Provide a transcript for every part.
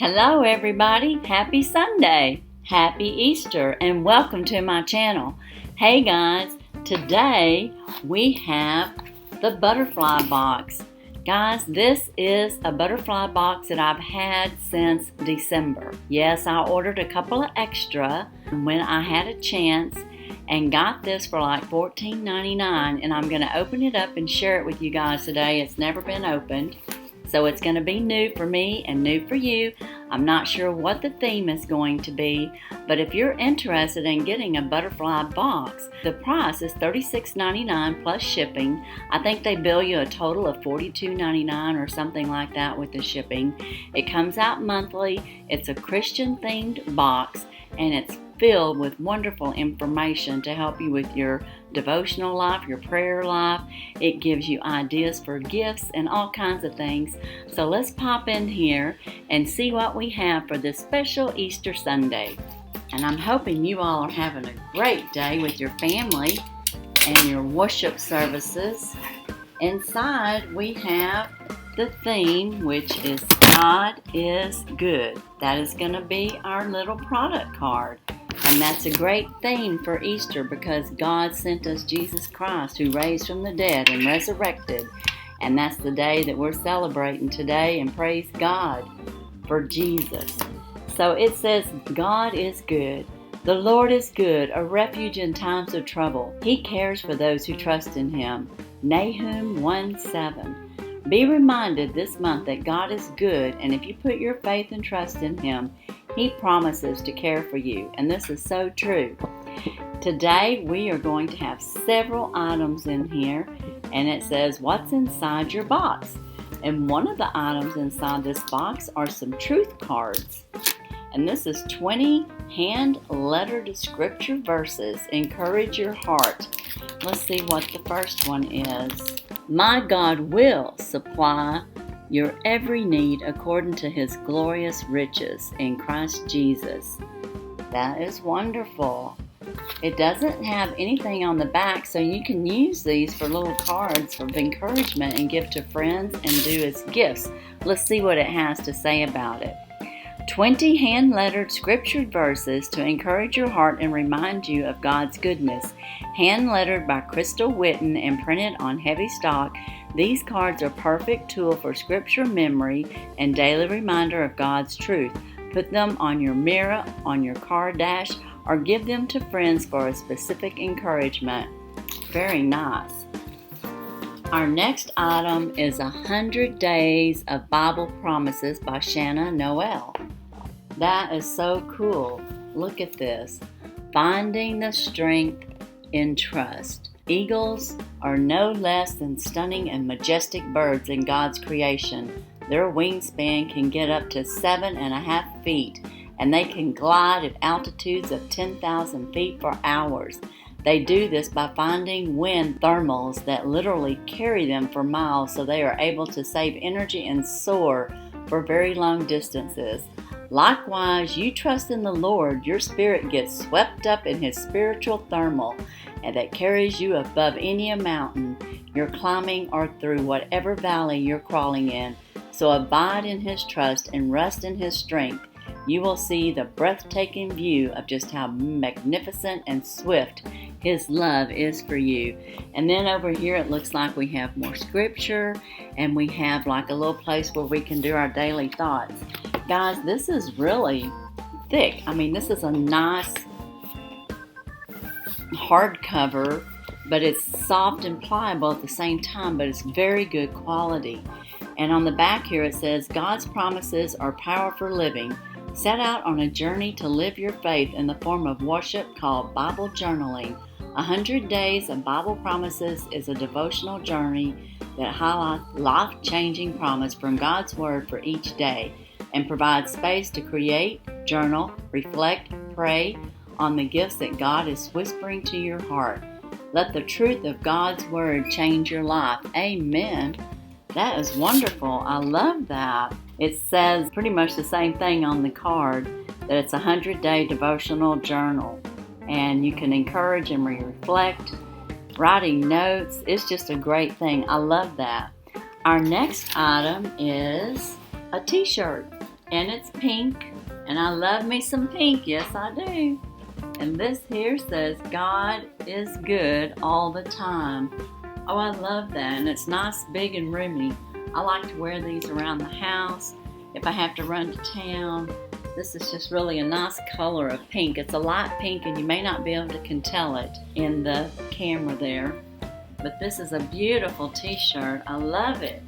Hello everybody, happy Sunday, happy Easter, and welcome to my channel. Hey guys, today we have the butterfly box. Guys, this is a butterfly box that I've had since December. Yes, I ordered a couple of extra when I had a chance and got this for like $14.99, and I'm going to open it up and share it with you guys today. It's never been opened. So it's going to be new for me and new for you. I'm not sure what the theme is going to be, but if you're interested in getting a butterfly box, the price is $36.99 plus shipping. I think they bill you a total of $42.99 or something like that with the shipping. It comes out monthly. It's a Christian themed box, and it's filled with wonderful information to help you with your devotional life, your prayer life. It gives you ideas for gifts and all kinds of things. So let's pop in here and see what we have for this special Easter Sunday. And I'm hoping you all are having a great day with your family and your worship services. Inside we have the theme, which is God is Good. That is going to be our little product card. And that's a great theme for Easter because God sent us Jesus Christ, who raised from the dead and resurrected. And that's the day that we're celebrating today, and praise God for Jesus. So it says, God is good. The Lord is good, a refuge in times of trouble. He cares for those who trust in Him. Nahum 1:7. Be reminded this month that God is good, and if you put your faith and trust in Him, He promises to care for you, and this is so true. Today we are going to have several items in here, and it says, what's inside your box? And one of the items inside this box are some truth cards. And this is 20 hand-lettered scripture verses. Encourage your heart. Let's see what the first one is. My God will supply your every need according to His glorious riches in Christ Jesus. That is wonderful. It doesn't have anything on the back, so you can use these for little cards of encouragement and give to friends and do as gifts. Let's see what it has to say about it. 20 hand-lettered scripture verses to encourage your heart and remind you of God's goodness. Hand-lettered by Crystal Wooten and printed on heavy stock, these cards are a perfect tool for scripture memory and daily reminder of God's truth. Put them on your mirror, on your car dash, or give them to friends for a specific encouragement. Very nice. Our next item is 100 Days of Bible Promises by Shanna Noel. That is so cool. Look at this. Finding the strength in trust. Eagles are no less than stunning and majestic birds in God's creation. Their wingspan can get up to 7.5 feet, and they can glide at altitudes of 10,000 feet for hours. They do this by finding wind thermals that literally carry them for miles, so they are able to save energy and soar for very long distances. Likewise, you trust in the Lord, your spirit gets swept up in His spiritual thermal, and that carries you above any mountain you're climbing or through whatever valley you're crawling in. So abide in His trust and rest in His strength. You will see the breathtaking view of just how magnificent and swift His love is for you. And then over here it looks like we have more scripture, and we have like a little place where we can do our daily thoughts. Guys, this is really thick. I mean, this is a nice hardcover, but it's soft and pliable at the same time, but it's very good quality. And on the back here it says, God's promises are power for living. Set out on a journey to live your faith in the form of worship called Bible journaling. 100 Days of Bible Promises is a devotional journey that highlights life-changing promise from God's Word for each day and provides space to create, journal, reflect, pray on the gifts that God is whispering to your heart. Let the truth of God's Word change your life. Amen. That is wonderful. I love that. It says pretty much the same thing on the card, that it's a 100-day devotional journal. And you can encourage and reflect, writing notes. It's just a great thing. I love that. Our next item is a t-shirt. And it's pink. And I love me some pink. Yes, I do. And this here says, God is good all the time. Oh, I love that. And it's nice, big, and roomy. I like to wear these around the house if I have to run to town. This is just really a nice color of pink. It's a light pink, and you may not be able to tell it in the camera there. But this is a beautiful t-shirt. I love it.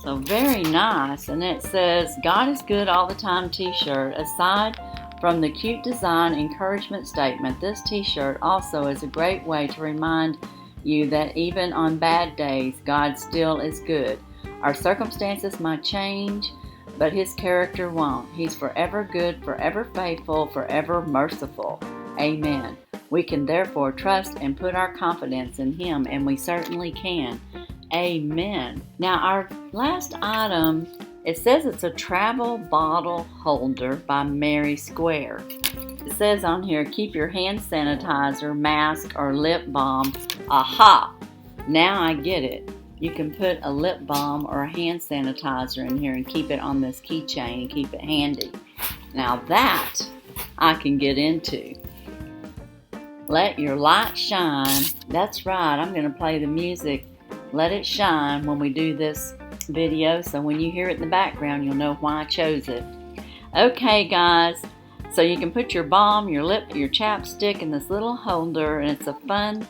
So very nice. And it says, God is good all the time t-shirt. Aside from the cute design encouragement statement, this t-shirt also is a great way to remind you that even on bad days, God still is good. Our circumstances might change, but His character won't. He's forever good, forever faithful, forever merciful. Amen. We can therefore trust and put our confidence in Him, and we certainly can. Amen. Now our last item, it says it's a travel bottle holder by Mary Square. It says on here, keep your hand sanitizer, mask, or lip balm. Aha! Now I get it. You can put a lip balm or a hand sanitizer in here and keep it on this keychain and keep it handy. Now that I can get into. Let your light shine. That's right, I'm going to play the music, Let It Shine, when we do this video. So when you hear it in the background, you'll know why I chose it. Okay, guys. So you can put your balm, your lip, your chapstick in this little holder, and it's a fun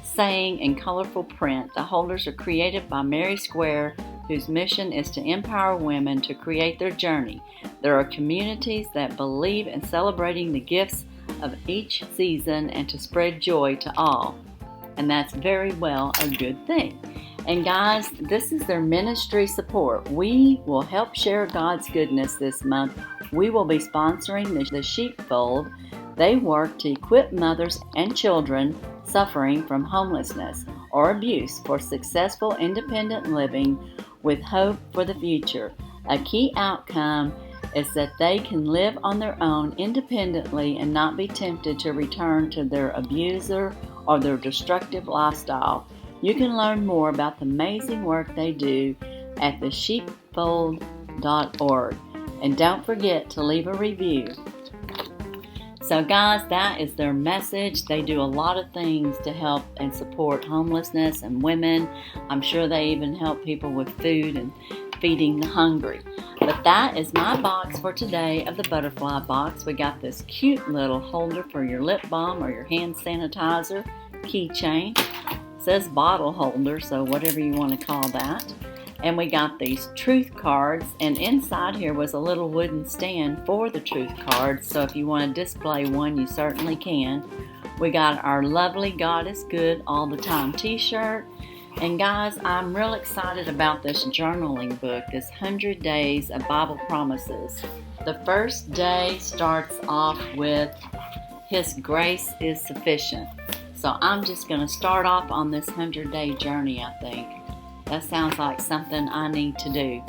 saying and colorful print. The holders are created by Mary Square, whose mission is to empower women to create their journey. There are communities that believe in celebrating the gifts of each season and to spread joy to all. And that's very well a good thing. And guys, this is their ministry support. We will help share God's goodness this month. We will be sponsoring the Sheepfold. They work to equip mothers and children suffering from homelessness or abuse for successful independent living with hope for the future. A key outcome is that they can live on their own independently and not be tempted to return to their abuser or their destructive lifestyle. You can learn more about the amazing work they do at thesheepfold.org. And don't forget to leave a review. So guys, that is their message. They do a lot of things to help and support homelessness and women. I'm sure they even help people with food and feeding the hungry. But that is my box for today of the butterfly box. We got this cute little holder for your lip balm or your hand sanitizer, keychain. It says bottle holder, so whatever you want to call that. And we got these truth cards, and inside here was a little wooden stand for the truth cards, so if you want to display one, you certainly can. We got our lovely God is Good All the Time t-shirt. And guys, I'm real excited about this journaling book, this 100 Days of Bible Promises. The first day starts off with His grace is sufficient. So I'm just going to start off on this 100-day journey, I think. That sounds like something I need to do.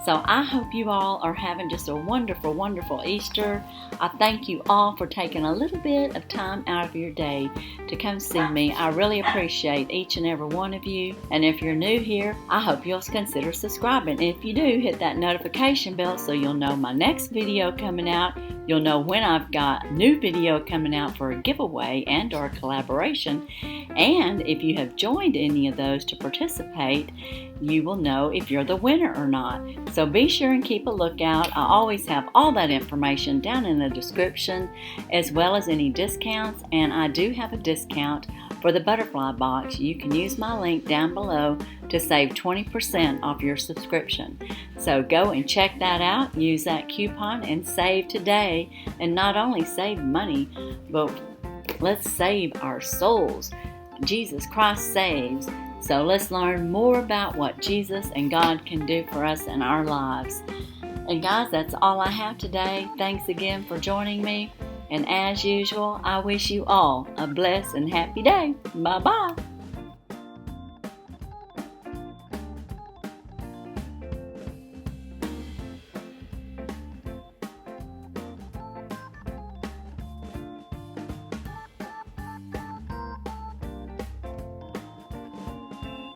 So I hope you all are having just a wonderful, wonderful Easter. I thank you all for taking a little bit of time out of your day to come see me. I really appreciate each and every one of you. And if you're new here, I hope you'll consider subscribing. If you do, hit that notification bell so you'll know my next video coming out. You'll know when I've got new video coming out for a giveaway and or collaboration. And if you have joined any of those to participate, you will know if you're the winner or not. So be sure and keep a lookout. I always have all that information down in the description, as well as any discounts. And I do have a discount for the butterfly box. You can use my link down below to save 20% off your subscription. So go and check that out. Use that coupon and save today. And not only save money, but let's save our souls. Jesus Christ saves. So let's learn more about what Jesus and God can do for us in our lives. And guys, that's all I have today. Thanks again for joining me. And as usual, I wish you all a blessed and happy day. Bye-bye.